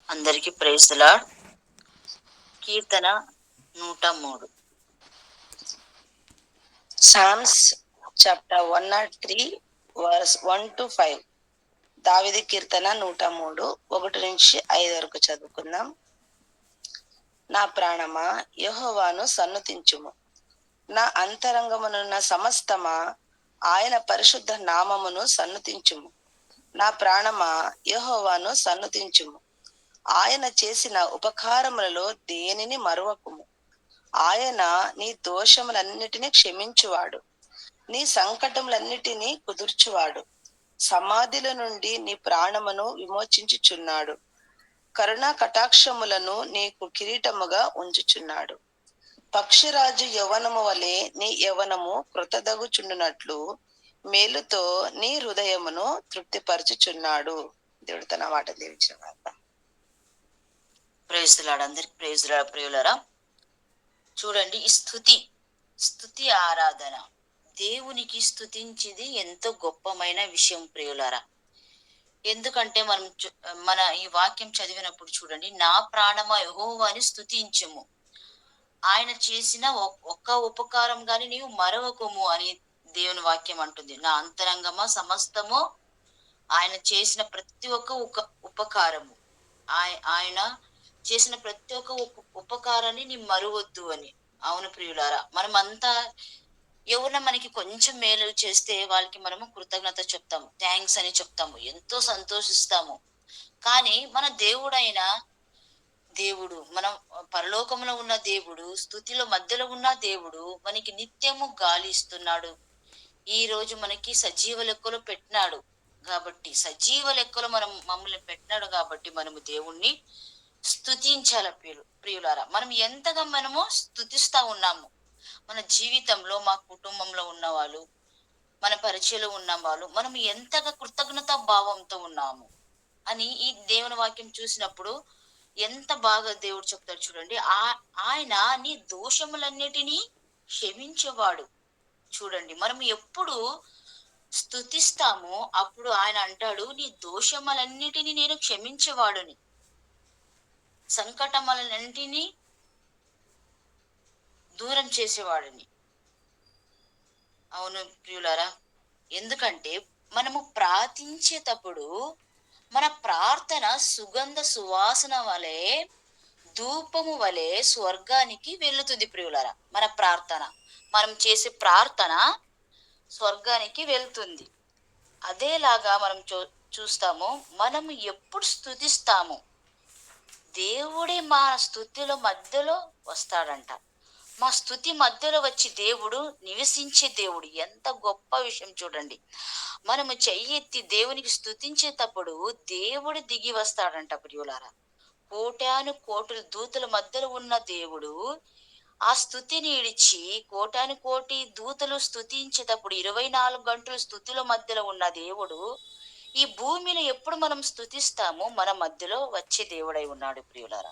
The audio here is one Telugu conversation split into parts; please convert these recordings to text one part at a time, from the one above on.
అందరికీ ప్రైజ్ ది లార్డ్. కీర్తన 103. Psalms chapter 103 verse 1 to 5. దావీదు కీర్తన 103 1 నుంచి 5 వరకు చదువుకుందాం. నా ప్రాణమా యెహోవాను సన్నుతించుము, నా అంతరంగమునున్న సమస్తమా ఆయన పరిశుద్ధ నామమును సన్నుతించుము. నా ప్రాణమా యెహోవాను సన్నుతించుము, ఆయన చేసిన ఉపకారములలో దేనిని మరువకుము. ఆయన నీ దోషములన్నిటినీ క్షమించువాడు, నీ సంకటములన్నిటినీ కుదుర్చువాడు. సమాధిల నుండి నీ ప్రాణమును విమోచించుచున్నాడు, కరుణా కటాక్షములను నీకు కిరీటముగా ఉంచుచున్నాడు. పక్షిరాజు యవ్వనము వలె నీ యవ్వనము కృతదగుచుండునట్లు మేలుతో నీ హృదయమును తృప్తిపరచుచున్నాడు. దేవుడు తన మాట దీవించిన. Praise the lord. అందరికి ప్రైజ్ ది లార్డ్. ప్రియులారా, చూడండి, ఈ స్తుతి ఆరాధన దేవునికి స్తుతించేది ఎంతో గొప్పమైన విషయం ప్రియులారా. ఎందుకంటే మన ఈ వాక్యం చదివినప్పుడు చూడండి, నా ప్రాణమా యెహోవాని స్తుతించుము, ఆయన చేసిన ఒక్క ఉపకారం గాని నీవు మరవకుము అని దేవుని వాక్యం అంటుంది. నా అంతరంగమా సమస్తము ఆయన చేసిన ప్రతి ఒక్క ఉపకారము, ఆయన చేసిన ప్రతి ఒక్క ఉపకారాన్ని నీ మరువద్దు అని. అవును ప్రియులారా, మనమంతా ఎవరైనా మనకి కొంచెం మేలు చేస్తే వాళ్ళకి మనము కృతజ్ఞత చెప్తాము, థ్యాంక్స్ అని చెప్తాము, ఎంతో సంతోషిస్తాము. కానీ మన దేవుడు, మనం పరలోకంలో ఉన్న దేవుడు, స్తుతిలో మధ్యలో ఉన్న దేవుడు మనకి నిత్యము గాలి ఇస్తున్నాడు. ఈ రోజు మనకి సజీవ లెక్కలో పెట్టినాడు కాబట్టి, సజీవ లెక్కలో మమ్మల్ని పెట్టినాడు కాబట్టి మనము దేవుణ్ణి స్తుతించాల ప్రియులారా. మనం ఎంతగా మనము స్తుతిస్తా ఉన్నాము. మన జీవితంలో, మా కుటుంబంలో ఉన్న వాళ్ళు, మన పరిచయంలో ఉన్న వాళ్ళు, మనం ఎంతగా కృతజ్ఞతా భావంతో ఉన్నాము అని ఈ దేవుని వాక్యం చూసినప్పుడు ఎంత బాగా దేవుడు చెప్తాడు చూడండి. ఆయన నీ దోషములన్నిటినీ క్షమించేవాడు. చూడండి, మనం ఎప్పుడు స్తుతిస్తామో అప్పుడు ఆయన అంటాడు, నీ దోషములన్నిటినీ నేను క్షమించేవాడుని, సంకటములన్నిటినీ దూరం చేసేవాడిని. అవును ప్రియులారా, ఎందుకంటే మనము ప్రార్థించేటప్పుడు మన ప్రార్థన సుగంధ సువాసన వలె, ధూపము వలె స్వర్గానికి వెళుతుంది ప్రియులారా. మనం చేసే ప్రార్థన స్వర్గానికి వెళ్తుంది. అదేలాగా మనం చూస్తాము, మనము ఎప్పుడు స్తుతిస్తాము దేవుడే మా స్తుతిలో మధ్యలో వస్తాడంట. మా స్తుతి మధ్యలో వచ్చి దేవుడు నివసించే దేవుడు. ఎంత గొప్ప విషయం చూడండి. మనము చెయ్యెత్తి దేవునికి స్తుతించేటప్పుడు దేవుడు దిగి వస్తాడంట ప్రియులారా. కోటాను కోటుల దూతల మధ్యలో ఉన్న దేవుడు ఆ స్తుతిని ఇడిచి, కోటాను కోటి దూతలు స్తుతించేటప్పుడు 24 గంటలు స్తుతిలో మధ్యలో ఉన్న దేవుడు ఈ భూమిలో ఎప్పుడు మనం స్తుతిస్తామో మన మధ్యలో వచ్చే దేవుడై ఉన్నాడు ప్రియులారా.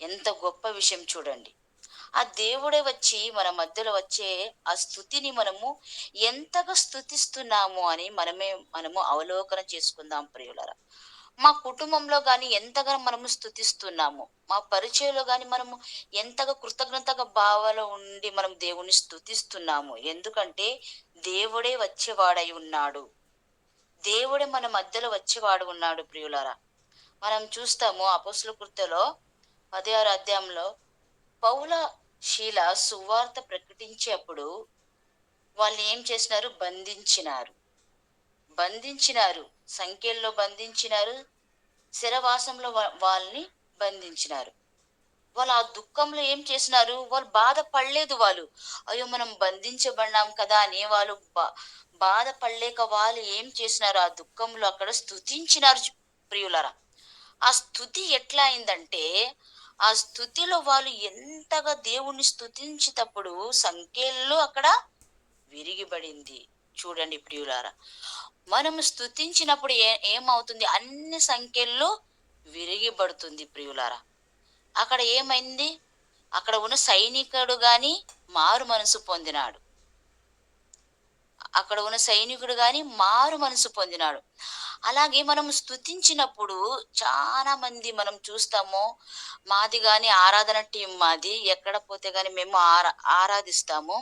ఎంత గొప్ప విషయం చూడండి. ఆ దేవుడే వచ్చి మన మధ్యలో వచ్చే ఆ స్తుతిని మనము ఎంతగా స్తుతిస్తున్నాము అని మనము అవలోకనం చేసుకుందాం ప్రియులారా. మా కుటుంబంలో గాని ఎంతగా మనము స్తుతిస్తున్నాము, మా పరిచయంలో గాని మనము ఎంతగా కృతజ్ఞతగా భావాలో ఉండి మనం దేవుని స్తుతిస్తున్నాము. ఎందుకంటే దేవుడే వచ్చేవాడై ఉన్నాడు, దేవుడే మన మధ్యలో వచ్చేవాడు ఉన్నాడు ప్రియులారా. మనం చూస్తాము అపొస్తలుల కృత్యలో 16వ అధ్యాయంలో పౌల శీల సువార్త ప్రకటించేప్పుడు వాళ్ళు ఏం చేసినారు? బంధించినారు, సంఖ్యల్లో బంధించినారు, శరవాసంలో వాళ్ళని బంధించినారు. వాళ్ళు ఆ దుఃఖంలో ఏం చేసినారు? వాళ్ళు బాధపడలేదు. వాళ్ళు అయ్యో మనం బంధించబడినాం కదా అని వాళ్ళు బాధపడలేక వాళ్ళు ఏం చేసినారు? ఆ దుఃఖంలో అక్కడ స్తుతించినారు ప్రియులరా. ఆ స్తుతి ఎట్లా అయిందంటే, ఆ స్థుతిలో వాళ్ళు ఎంతగా దేవుణ్ణి స్తుతించేటప్పుడు సంఖ్యల్లో అక్కడ విరిగిబడింది. చూడండి ప్రియులారా, మనము స్తుతించినప్పుడు ఏమవుతుంది? అన్ని సంఖ్యల్లో విరిగిబడుతుంది ప్రియులారా. అక్కడ ఏమైంది? అక్కడ ఉన్న సైనికుడు గాని మారు మనసు పొందినాడు. అక్కడ ఉన్న సైనికుడు గాని మారు మనసు పొందినాడు. అలాగే మనం స్తుతించినప్పుడు చాలా మంది మనం చూస్తాము. మాది గాని ఆరాధన టీమ్ మాది. ఎక్కడ పోతే గాని మేము ఆరాధిస్తాము.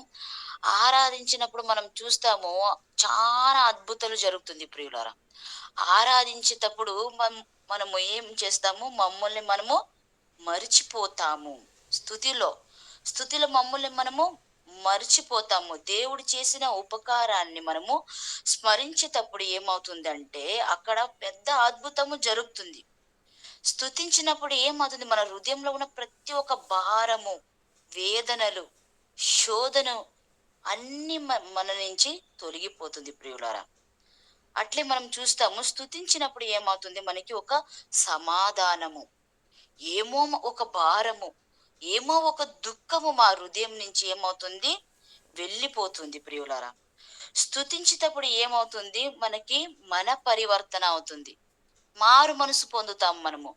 ఆరాధించినప్పుడు మనం చూస్తాము చాలా అద్భుతాలు జరుగుతుంది ప్రియులారా. ఆరాధించేటప్పుడు మనము ఏం చేస్తాము? మమ్మల్ని మనము మరిచిపోతాము. స్థుతిలో, స్థుతిలో మమ్మల్ని మనము మరిచిపోతాము. దేవుడు చేసిన ఉపకారాన్ని మనము స్మరించేటప్పుడు ఏమవుతుందంటే, అక్కడ పెద్ద అద్భుతము జరుగుతుంది. స్తుతించినప్పుడు ఏమవుతుంది? మన హృదయంలో ఉన్న ప్రతి ఒక్క భారము, వేదనలు, శోధన అన్నీ మన నుంచి తొలగిపోతుంది ప్రియులారా. అట్లే మనం చూస్తాము స్తుతించినప్పుడు ఏమవుతుంది? మనకి ఒక సమాధానము, ఏమో ఒక భారము, ఏమో ఒక దుఃఖము మా హృదయం నుంచి ఏమవుతుంది? వెళ్ళిపోతుంది ప్రియులారా. స్తుతించేటప్పుడు ఏమవుతుంది? మనకి మన పరివర్తన అవుతుంది. మారు మనసు పొందుతాం మనము.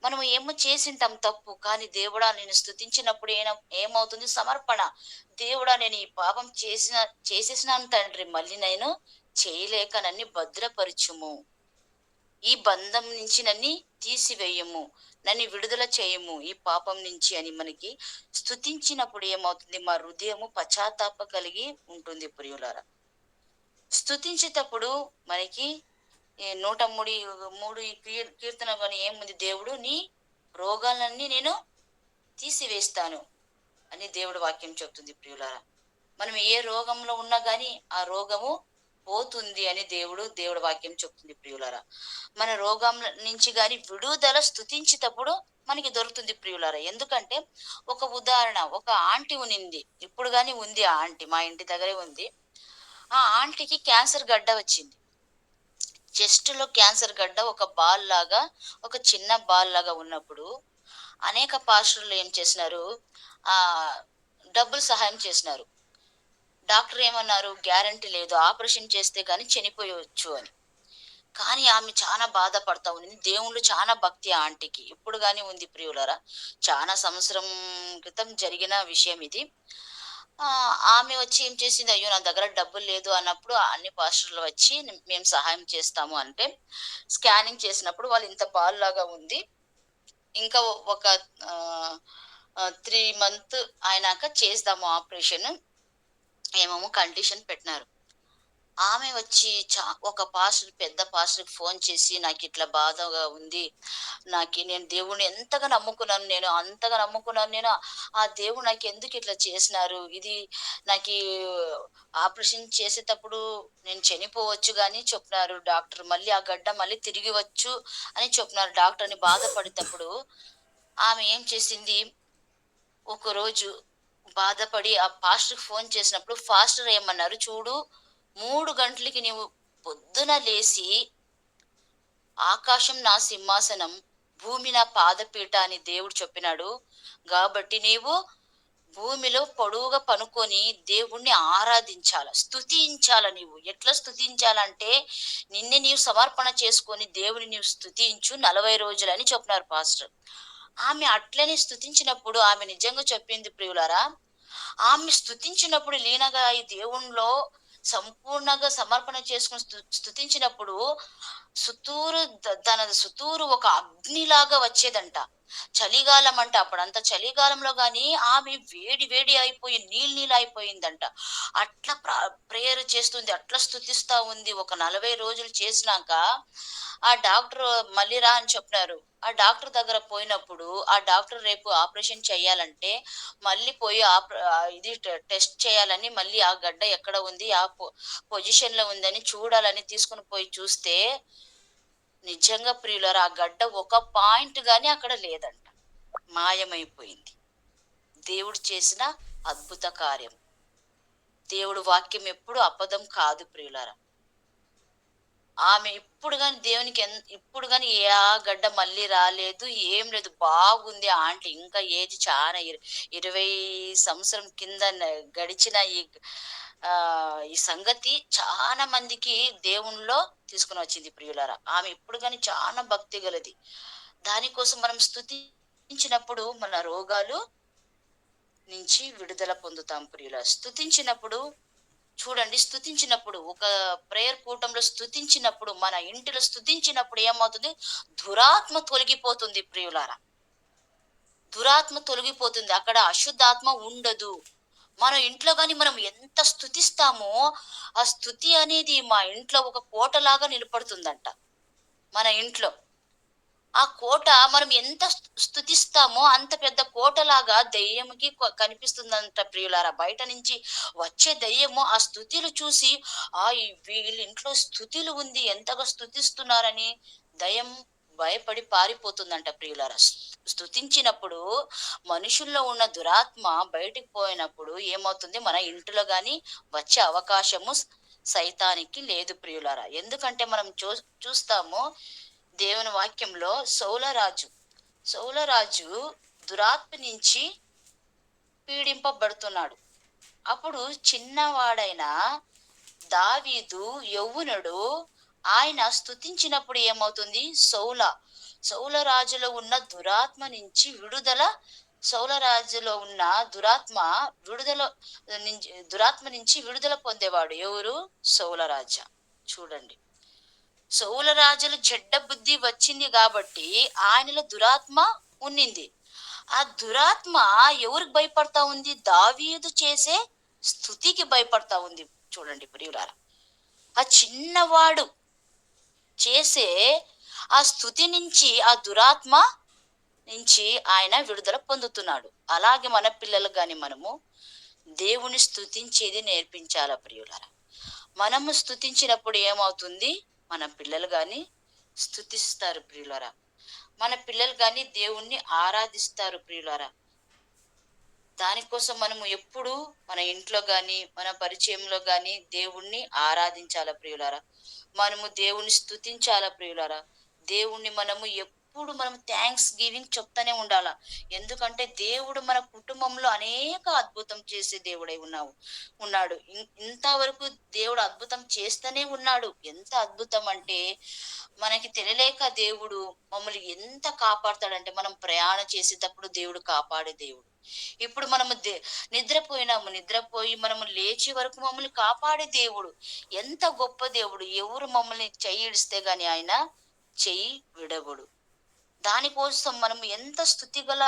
మనము ఏమో చేసింటాం తప్పు. కానీ దేవుడా నేను స్తుతించినప్పుడు ఏమవుతుంది? సమర్పణ. దేవుడా నేను ఈ పాపం చేసేసినాను తండ్రి. మళ్ళీ నేను చేయలేక నన్ను భద్రపరచుము. ఈ బంధం నుంచి నన్ను తీసివేయము. నన్ను విడుదల చేయము ఈ పాపం నుంచి అని మనకి స్తుతించినప్పుడు ఏమవుతుంది? మా హృదయము పశ్చాత్తాప కలిగి ఉంటుంది ప్రియులారా. స్తుతించేటప్పుడు మనకి ఈ 103 ఈ కీర్తన గాని ఏముంది? దేవుడు నీ రోగాలన్నీ నేను తీసివేస్తాను అని దేవుడు వాక్యం చెప్తుంది ప్రియులారా. మనం ఏ రోగంలో ఉన్నా గాని ఆ రోగము పోతుంది అని దేవుడు వాక్యం చెప్తుంది ప్రియులారా. మన రోగం నుంచి గాని విడుదల స్తుతించేటప్పుడు మనకి దొరుకుతుంది ప్రియులారా. ఎందుకంటే ఒక ఉదాహరణ, ఒక ఆంటీ ఉనింది. ఇప్పుడు గాని ఉంది ఆ ఆంటీ, మా ఇంటి దగ్గరే ఉంది. ఆ ఆంటీకి క్యాన్సర్ గడ్డ వచ్చింది. చెస్ట్ లో క్యాన్సర్ గడ్డ ఒక బాల్ లాగా, ఒక చిన్న బాల్ లాగా ఉన్నప్పుడు అనేక పాస్టర్లు ఏం చేసినారు? ఆ డబ్బులు సహాయం చేసినారు. డాక్టర్ ఏమన్నారు? గ్యారంటీ లేదు, ఆపరేషన్ చేస్తే గాని చనిపోయవచ్చు అని. కానీ ఆమె చాలా బాధపడతా ఉంది. దేవుళ్ళు చాలా భక్తి ఆ ఆంటీకి. ఇప్పుడు గాని ఉంది ప్రియులారా. చాలా సంవత్సరం క్రితం జరిగిన విషయం ఇది. ఆమె వచ్చి ఏం చేసింది? అయ్యో నా దగ్గర డబ్బులు లేదు అన్నప్పుడు అన్ని పాస్టర్లు వచ్చి మేము సహాయం చేస్తాము అంటే, స్కానింగ్ చేసినప్పుడు వాళ్ళు ఇంత బాల్ లాగా ఉంది. ఇంకా ఒక 3 మంత్ అయినాక చేద్దాము ఆపరేషన్ ఏమేమో కండిషన్ పెట్టినారు. ఆమె వచ్చి ఒక పాస్టర్, పెద్ద పాస్టర్‌కి ఫోన్ చేసి నాకిట్లా బాధగా ఉంది. నేను దేవుడిని ఎంతగా నమ్ముకున్నాను. నేను అంతగా నమ్ముకున్నాను నేను. ఆ దేవుడు నాకెందుకు ఇట్లా చేసినారు? ఇది నాకీ ఆపరేషన్ చేసేటప్పుడు నేను చనిపోవచ్చు గాని చెప్పినారు డాక్టర్. మళ్ళీ ఆ గడ్డ మళ్ళీ తిరిగి వచ్చు అని చెప్పినారు డాక్టర్ అని బాధపడేటప్పుడు, ఆమె ఏం చేసింది? ఒకరోజు బాధపడి ఆ పాస్టర్‌కి ఫోన్ చేసినప్పుడు పాస్టర్ ఏమన్నారు? చూడు 3 గంటలకి నీవు పొద్దున లేసి, ఆకాశం నా సింహాసనం, భూమి నా పాదపీట అని దేవుడు చెప్పినాడు. కాబట్టి నీవు భూమిలో పొడువుగా పనుకొని దేవుణ్ణి ఆరాధించాల, స్తుతించాల. నీవు ఎట్లా స్తుతించాలంటే, నిన్ను నీవు సమర్పణ చేసుకొని దేవుని నీవు స్తుతించు 40 రోజులని చెప్పినారు పాస్టర్. ఆమె అట్లనే స్తుతించినప్పుడు ఆమె నిజంగా చెప్పింది ప్రియులారా. ఆమె స్తుతించినప్పుడు లీనగా ఈ దేవునిలో సంపూర్ణంగా సమర్పణ చేసుకొని స్తుతించినప్పుడు తన సుతూరు ఒక అగ్నిలాగా వచ్చేదంట. చలిగాలం అంట. అప్పుడంత చలిగాలంలో గాని ఆమె వేడి వేడి అయిపోయి నీళ్ళు అయిపోయిందంట. అట్లా ప్రేయర్ చేస్తుంది. అట్లా స్తుతిస్తా ఉంది. ఒక 40 రోజులు చేసినాక ఆ డాక్టర్ మళ్ళీ రా అని చెప్పినారు. ఆ డాక్టర్ దగ్గర పోయినప్పుడు ఆ డాక్టర్ రేపు ఆపరేషన్ చేయాలంటే మళ్ళీ పోయి ఇది టెస్ట్ చేయాలని, మళ్ళీ ఆ గడ్డ ఎక్కడ ఉంది, పొజిషన్ లో ఉందని చూడాలని తీసుకుని పోయి చూస్తే, నిజంగా ప్రియులారా ఆ గడ్డ ఒక పాయింట్ గాని అక్కడ లేదంట. మాయమైపోయింది. దేవుడు చేసిన అద్భుత కార్యం. దేవుడు వాక్యం ఎప్పుడు అబద్ధం కాదు ప్రియులారా. ఆమె ఇప్పుడు గాని ఆ గడ్డ మళ్ళీ రాలేదు, ఏం లేదు, బాగుంది ఆ ఆంటీ. ఇంకా ఏజ్ చాలా 20 సంవత్సరం కింద గడిచిన ఈ సంగతి చాలా మందికి దేవునిలో తీసుకుని వచ్చింది ప్రియులారా. ఆమె ఇప్పుడు గాని చాలా భక్తి గలది. దానికోసం మనం స్తుతించినప్పుడు మన రోగాలు నుంచి విడుదల పొందుతాం ప్రియులారా. స్తుతించినప్పుడు చూడండి, స్తుతించినప్పుడు ఒక ప్రేయర్ కూటంలో స్తుతించినప్పుడు, మన ఇంటిలో స్తుతించినప్పుడు ఏమవుతుంది? దురాత్మ తొలగిపోతుంది ప్రియులారా. దురాత్మ తొలగిపోతుంది. అక్కడ అశుద్ధాత్మ ఉండదు. మన ఇంట్లో గాని మనం ఎంత స్తుతిస్తామో, ఆ స్తుతి అనేది మా ఇంట్లో ఒక కోటలాగా నిలబడుతుందంట. మన ఇంట్లో. ఆ కోట మనం ఎంత స్తుతిస్తామో అంత పెద్ద కోటలాగా దెయ్యంకి కనిపిస్తుందంట ప్రియులారా. బయట నుంచి వచ్చే దెయ్యము ఆ స్తుతిలు చూసి, వీళ్ళ ఇంట్లో స్తుతిలు ఉంది, ఎంతగా స్తుతిస్తున్నారని దయ్యం భయపడి పారిపోతుందంట ప్రియులారా. స్తుతించినప్పుడు మనుషుల్లో ఉన్న దురాత్మ బయటికి పోయినప్పుడు ఏమవుతుంది? మన ఇంటిలో గాని వచ్చే అవకాశము సైతానికి లేదు ప్రియులారా. ఎందుకంటే మనం చూస్తాము దేవుని వాక్యంలో సౌలరాజు దురాత్మ నుంచి పీడింపబడుతున్నాడు. అప్పుడు చిన్నవాడైన దావీదు యవ్వనుడు, ఆయన స్తుతించినప్పుడు ఏమవుతుంది? సౌలరాజులో ఉన్న దురాత్మ నుంచి విడుదల సౌలరాజులో ఉన్న దురాత్మ నుంచి విడుదల పొందేవాడు ఎవరు? సౌలరాజ. చూడండి, సౌలరాజులు చెడ్డ బుద్ధి వచ్చింది కాబట్టి ఆయనలో దురాత్మ ఉన్నింది. ఆ దురాత్మ ఎవరికి భయపడతా ఉంది? దావీదు చేసే స్తుతికి భయపడతా ఉంది. చూడండి ప్రియులారా, ఆ చిన్నవాడు చేసే ఆ స్తుతి నుంచి ఆ దురాత్మ నుంచి ఆయన విడుదల పొందుతున్నాడు. అలాగే మన పిల్లలకు గాని మనము దేవుని స్తుతించేది నేర్పించాల ప్రియులారా. మనము స్తుతించినప్పుడు ఏమవుతుంది? మన పిల్లలు గాని స్తుతిస్తారు ప్రియులారా. మన పిల్లలు గాని దేవుణ్ణి ఆరాధిస్తారు ప్రియులారా. దానికోసం మనము ఎప్పుడు మన ఇంట్లో గాని మన పరిచయంలో గాని దేవుణ్ణి ఆరాధించాల ప్రియులారా. మనము దేవుని స్తుతించాల ప్రియులారా. దేవుణ్ణి మనము ఎప్పుడు మనం థ్యాంక్స్ గివింగ్ చెప్తానే ఉండాల. ఎందుకంటే దేవుడు మన కుటుంబంలో అనేక అద్భుతం చేసే దేవుడై ఉన్నాడు. ఇంతవరకు దేవుడు అద్భుతం చేస్తూనే ఉన్నాడు. ఎంత అద్భుతం అంటే, మనకి తెలియలేక దేవుడు మమ్మల్ని ఎంత కాపాడతాడంటే, మనం ప్రయాణం చేసేటప్పుడు దేవుడు కాపాడే దేవుడు. ఇప్పుడు మనము నిద్రపోయి మనము లేచి వరకు మమ్మల్ని కాపాడే దేవుడు. ఎంత గొప్ప దేవుడు! ఎవరు మమ్మల్ని చెయ్యి ఇడిస్తే గాని ఆయన చెయ్యి విడవడు. దానికోసం మనము ఎంత స్థుతిగల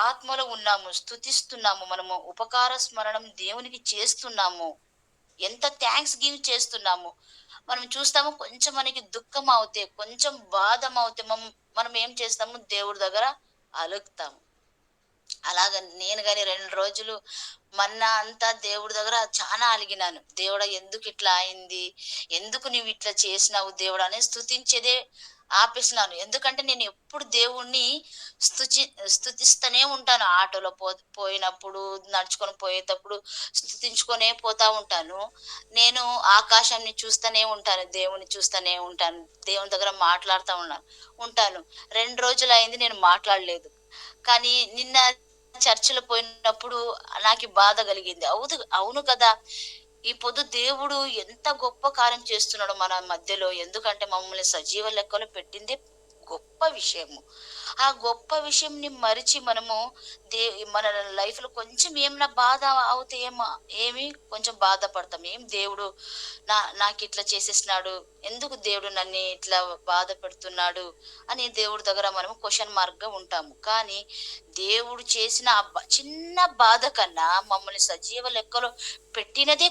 ఆత్మలో ఉన్నాము, స్థుతిస్తున్నాము, మనము ఉపకార స్మరణం దేవునికి చేస్తున్నాము, ఎంత థ్యాంక్స్ గివ్ చేస్తున్నాము. మనం చూస్తాము, కొంచెం మనకి దుఃఖం అవుతే, కొంచెం బాధం అవుతే మనం ఏం చేస్తాము? దేవుడి దగ్గర అలుగుతాము. అలాగ నేను గాని 2 రోజులు మన్నా అంతా దేవుడి దగ్గర చాలా అలిగినాను. దేవుడా, ఎందుకు ఇట్లా అయింది? ఎందుకు నువ్వు ఇట్లా చేసినావు దేవుడా అని స్తుతించేదే ఆపేసినాను. ఎందుకంటే నేను ఎప్పుడు దేవుణ్ణి స్తుతిస్తూనే ఉంటాను. ఆటోలో పోయినప్పుడు, నడుచుకొని పోయేటప్పుడు స్తుతించుకొనే పోతా ఉంటాను. నేను ఆకాశాన్ని చూస్తూనే ఉంటాను, దేవుని చూస్తూనే ఉంటాను, దేవుని దగ్గర మాట్లాడుతూ ఉంటాను. 2 రోజులు అయింది నేను మాట్లాడలేదు. కానీ నిన్న చర్చిలో పోయినప్పుడు నాకు బాధ కలిగింది. అవును కదా, ఈ పొద్దు దేవుడు ఎంత గొప్ప కార్యం చేస్తున్నాడు మన మధ్యలో. ఎందుకంటే మమ్మల్ని సజీవ లెక్కలో పెట్టింది గొప్ప విషయము. ఆ గొప్ప విషయంని మరిచి మనము మన లైఫ్ లో కొంచెం ఏమైనా బాధ అవుతే ఏమి కొంచెం బాధపడతాం. దేవుడు నాకు ఇట్లా చేసేసినాడు, ఎందుకు దేవుడు నన్ను ఇట్లా బాధ పెడుతున్నాడు అని దేవుడి దగ్గర మనము క్వశ్చన్ మార్క్ గా ఉంటాము. కానీ దేవుడు చేసిన చిన్న బాధ కన్నా మమ్మల్ని సజీవ లెక్కలో పెట్టినదే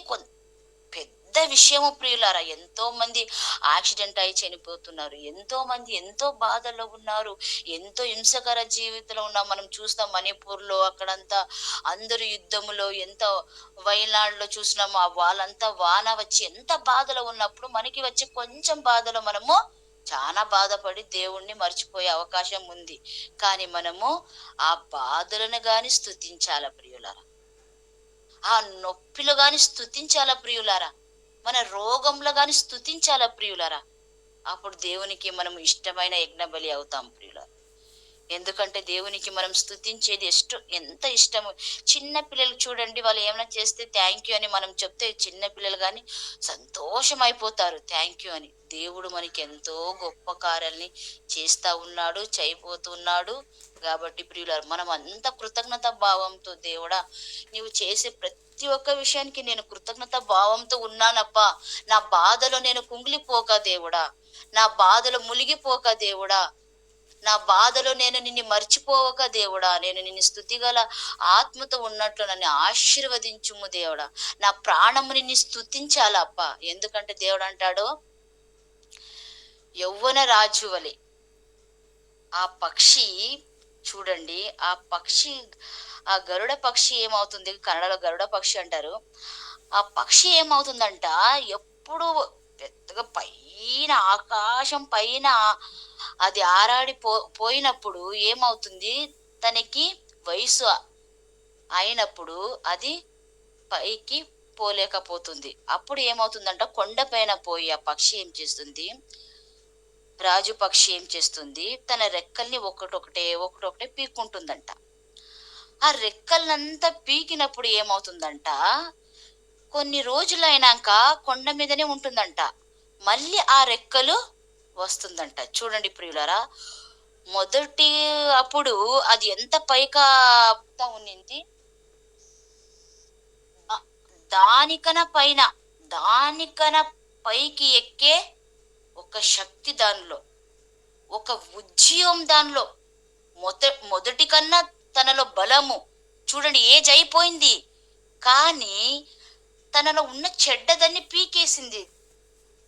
పెద్ద విషయము ప్రియులారా. ఎంతో మంది యాక్సిడెంట్ అయి చనిపోతున్నారు, ఎంతో మంది ఎంతో బాధల్లో ఉన్నారు, ఎంతో హింసకర జీవితంలో ఉన్నాం. మనం చూస్తాం మణిపూర్ లో అక్కడంతా అందరూ యుద్ధములో, ఎంత వైనాడులో చూసినాము. వాళ్ళంతా వాన వచ్చి ఎంత బాధలో ఉన్నప్పుడు మనకి వచ్చే కొంచెం బాధలో మనము చాలా బాధపడి దేవుణ్ణి మర్చిపోయే అవకాశం ఉంది. కానీ మనము ఆ బాధలను గాని స్తుతించాల ప్రియులారా, ఆ నొప్పిలో గాని స్తుతించాల ప్రియులారా, మన రోగంలో గాని స్తుతించాల ప్రియులారా. అప్పుడు దేవునికి మనం ఇష్టమైన యజ్ఞ బలి అవుతాం ప్రియులారా. ఎందుకంటే దేవునికి మనం స్తుతించేది ఎంత ఇష్టము. చిన్న పిల్లలు చూడండి, వాళ్ళు ఏమైనా చేస్తే థ్యాంక్ యూ అని మనం చెప్తే చిన్న పిల్లలు గాని సంతోషమైపోతారు థ్యాంక్ యూ అని. దేవుడు మనకి ఎంతో గొప్ప కార్యాల్ని చేస్తా ఉన్నాడు, చేయబోతున్నాడు. కాబట్టి ప్రియులారా, మనం అంత కృతజ్ఞత భావంతో, దేవుడా నీవు చేసే ప్రతి ఒక్క విషయానికి నేను కృతజ్ఞత భావంతో ఉన్నానప్పా. నా బాధలో నేను కుంగిలిపోక దేవుడా, నా బాధలో మునిగిపోక దేవుడా, నా బాధలో నేను నిన్ను మర్చిపోవక దేవుడా, నేను నిన్ను స్తుతిగల ఆత్మతో ఉన్నట్లు నన్ను ఆశీర్వదించుము దేవుడా. నా ప్రాణము నిన్ను స్తుతించాలప్ప. ఎందుకంటే దేవుడు అంటాడు, యవ్వన రాజు వలె ఆ పక్షి, చూడండి ఆ పక్షి, ఆ గరుడ పక్షి ఏమవుతుంది, కన్నడలో గరుడ పక్షి అంటారు. ఆ పక్షి ఏమవుతుందంట, ఎప్పుడు పెద్దగా పైన ఆకాశం పైన అది ఆరాడి పోయినప్పుడు ఏమవుతుంది, తనకి వయసు అయినప్పుడు అది పైకి పోలేకపోతుంది. అప్పుడు ఏమవుతుందంట, కొండపైన పోయి ఆ పక్షి ఏం చేస్తుంది, రాజు పక్షి ఏం చేస్తుంది, తన రెక్కల్ని ఒకటొకటే పీక్కుంటుందంట. ఆ రెక్కలనంతా పీకినప్పుడు ఏమవుతుందంట, కొన్ని రోజులైనాక కొండ మీదనే ఉంటుందంట. మళ్ళీ ఆ రెక్కలు వస్తుందంట. చూడండి ప్రియులారా, మొదటి అప్పుడు అది ఎంత పైకా ఉన్నింది, దానికన పైన, దానికన పైకి ఎక్కే ఒక శక్తి దానిలో, ఒక ఉజ్జీవం దానిలో, మొదటి కన్నా తనలో బలము. చూడండి, ఏజ్ అయిపోయింది కానీ తనలో ఉన్న చెడ్డదాన్ని పీకేసింది,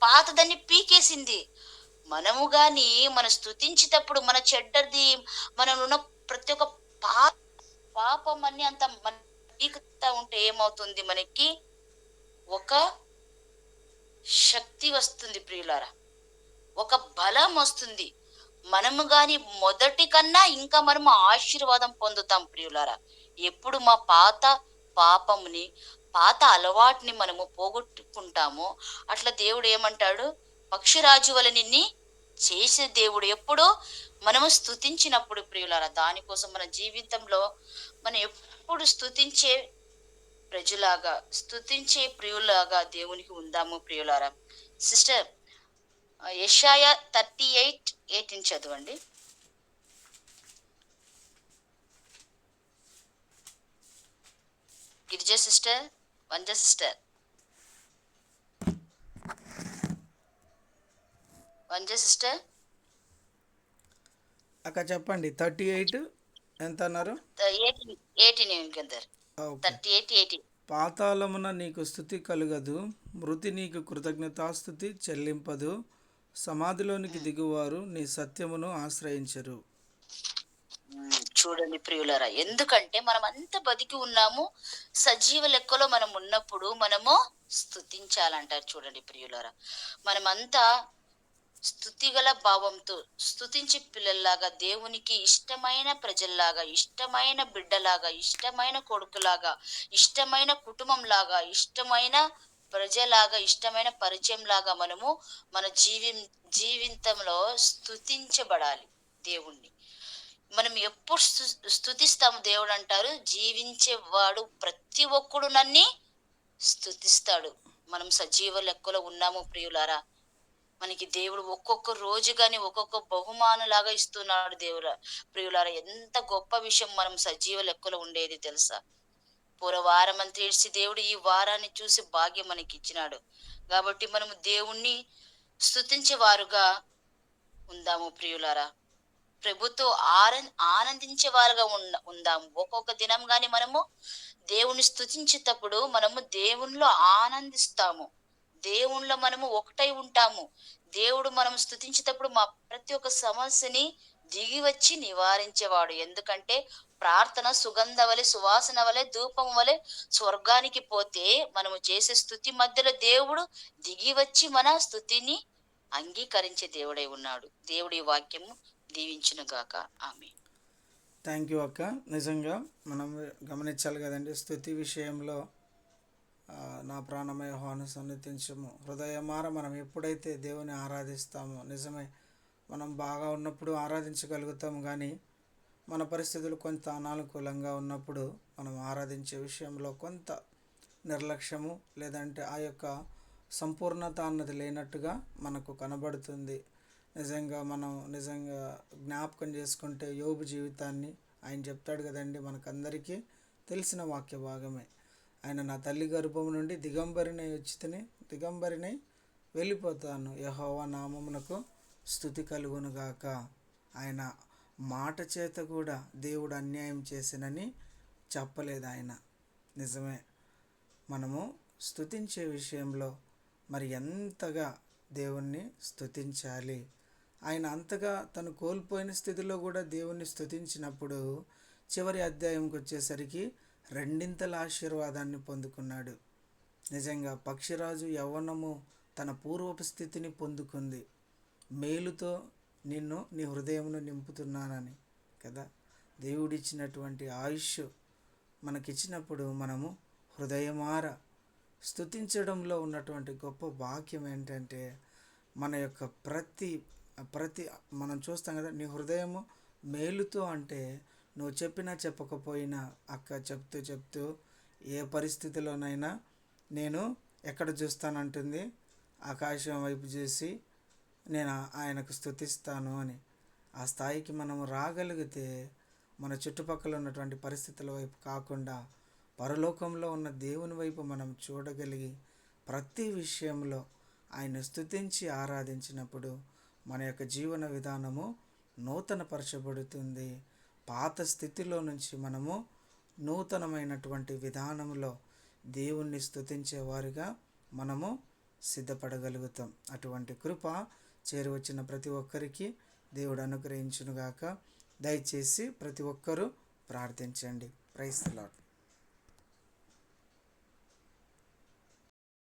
పాతదాన్ని పీకేసింది. మనము గాని మన స్తుతించేటప్పుడు మన చెడ్డది, మనలో ఉన్న ప్రతి ఒక్క పాపం అన్ని అంత మన పీకుతా ఉంటే ఏమవుతుంది, మనకి ఒక శక్తి వస్తుంది ప్రియులారా, ఒక బలం వస్తుంది. మనము గాని మొదటి కన్నా ఇంకా మనము ఆశీర్వాదం పొందుతాం ప్రియులారా. ఎప్పుడు మా పాత పాపముని, పాత అలవాటుని మనము పోగొట్టుకుంటామో అట్లా దేవుడు ఏమంటాడు, పక్షిరాజు వల్ల నిన్ని చేసే దేవుడు ఎప్పుడో మనము స్తుతించినప్పుడు ప్రియులారా. దానికోసం మన జీవితంలో మనం ఎప్పుడు స్తుతించే ప్రజలాగా, స్తుతించే ప్రియులాగా దేవునికి ఉందాము ప్రియులారా. సిస్టర్, యెషయా 38:18 చదవండి. Girija sister, Vanja sister, Vanja sister. అక్క చెప్పండి. 38 ఎంత అన్నారు? 18 ఓకే. 38:18. పాతాళమున నీకు స్థుతి కలుగదు, మృతి నీకు కృతజ్ఞతాస్థుతి చెల్లింపదు, సమాధిలోనికి దిగువారు నీ సత్యమును ఆశ్రయించరు. చూడండి ప్రియులారా, ఎందుకంటే మనం అంత బతికి ఉన్నాము, సజీవ లెక్కలో మనం ఉన్నప్పుడు మనము స్తుతించాలంటారు. చూడండి ప్రియులారా, మనమంతా స్తుతిగల భావంతో స్తుతించి పిల్లల్లాగా, దేవునికి ఇష్టమైన ప్రజల్లాగా, ఇష్టమైన బిడ్డలాగా, ఇష్టమైన కొడుకులాగా, ఇష్టమైన కుటుంబంలాగా, ఇష్టమైన ప్రజలాగా, ఇష్టమైన పరిచయం లాగా మనము మన జీవితంలో స్తుతించబడాలి దేవుణ్ణి. మనం ఎప్పుడు స్తుతిస్తాము, దేవుడు అంటారు జీవించేవాడు ప్రతి ఒక్కడు నన్ని స్తుతిస్తాడు. మనం సజీవ లెక్కలో ఉన్నాము ప్రియులారా. మనకి దేవుడు ఒక్కొక్క రోజు గాని ఒక్కొక్క బహుమానం లాగా ఇస్తున్నాడు దేవుడా. ప్రియులారా, ఎంత గొప్ప విషయం మనం సజీవ లెక్కలో ఉండేది తెలుసా. వారం అంతా ఏడ్చి దేవుడు ఈ వారాన్ని చూసి భాగ్యం మనకి ఇచ్చినాడు. కాబట్టి మనము దేవుణ్ణి స్తుతించే వారుగా ఉందాము ప్రియులారా. ప్రభుతో ఆనందించే వారుగా ఉందాము. ఒక్కొక్క దినం గాని మనము దేవుని స్తుతించేటప్పుడు మనము దేవునిలో ఆనందిస్తాము, దేవునిలో మనము ఒకటై ఉంటాము. దేవుడు మనం స్తుతించేటప్పుడు మా ప్రతి ఒక్క సమస్యని దిగి వచ్చి నివారించేవాడు. ఎందుకంటే ప్రార్థన సుగంధ వలె, సువాసన వలె, ధూపం వలె స్వర్గానికి పోతే మనము చేసే స్తుతి మధ్యలో దేవుడు దిగి వచ్చి మన స్తుతిని అంగీకరించే దేవుడై ఉన్నాడు. దేవుడి వాక్యము దీవించును గాక. ఆమె. థ్యాంక్ యూ అక్క. నిజంగా మనం గమనించాలి కదండి, స్తుతి విషయంలో నా ప్రాణమయ యెహోవాను సన్నిధించుము. హృదయమార మనం ఎప్పుడైతే దేవుని ఆరాధిస్తామో, నిజమే మనం బాగా ఉన్నప్పుడు ఆరాధించగలుగుతాం, కానీ మన పరిస్థితులు కొంత అనానుకూలంగా ఉన్నప్పుడు మనం ఆరాధించే విషయంలో కొంత నిర్లక్ష్యము లేదంటే ఆ యొక్క సంపూర్ణత అన్నది లేనట్టుగా మనకు కనబడుతుంది. నిజంగా జ్ఞాపకం చేసుకుంటే యోబు జీవితాన్ని ఆయన చెప్తాడు కదండి, మనకందరికీ తెలిసిన వాక్య భాగమే. ఆయన నా తల్లి గర్భం నుండి దిగంబరినై వెళ్ళిపోతాను, యెహోవా నామమునకు స్తుతి కలుగునుగాక. ఆయన మాట చేత కూడా దేవుడు అన్యాయం చేసినని చెప్పలేదు ఆయన. నిజమే, మనము స్తుతించే విషయంలో మరి ఎంతగా దేవుణ్ణి స్తుతించాలి. ఆయన అంతగా తను కోల్పోయిన స్థితిలో కూడా దేవుణ్ణి స్తుతించినప్పుడు చివరి అధ్యాయంకి వచ్చేసరికి రెండింతల ఆశీర్వాదాన్ని పొందుకున్నాడు. నిజంగా పక్షిరాజు యవ్వనము తన పూర్వపు స్థితిని పొందుకుంది. మేలుతో నీ హృదయమును నింపుతున్నానని కదా దేవుడిచ్చినటువంటి ఆయుష్ మనకిచ్చినప్పుడు మనము హృదయమార స్తుతించడంలో ఉన్నటువంటి గొప్ప భాగ్యం ఏంటంటే మన యొక్క ప్రతి మనం చూస్తాం కదా, నీ హృదయము మేలుతో అంటే నువ్వు చెప్పినా చెప్పకపోయినా అక్క చెప్తూ ఏ పరిస్థితిలోనైనా నేను ఎక్కడ చూస్తానంటుంది, ఆకాశం వైపు చూసి నేను ఆయనకు స్తుతిస్తాను అని. ఆ స్థాయికి మనం రాగలిగితే మన చుట్టుపక్కల ఉన్నటువంటి పరిస్థితుల వైపు కాకుండా పరలోకంలో ఉన్న దేవుని వైపు మనం చూడగలిగి ప్రతి విషయంలో ఆయన స్తుతించి ఆరాధించినప్పుడు మన యొక్క జీవన విధానము నూతనపరచబడుతుంది. పాత స్థితిలో నుంచి మనము నూతనమైనటువంటి విధానంలో దేవుణ్ణి స్తుతించేవారిగా మనము సిద్ధపడగలుగుతాం. అటువంటి కృప చేరువచ్చిన ప్రతి ఒక్కరికి దేవుడు అనుగ్రహించునుగాక. దయచేసి ప్రతి ఒక్కరూ ప్రార్థించండి. Praise the lord.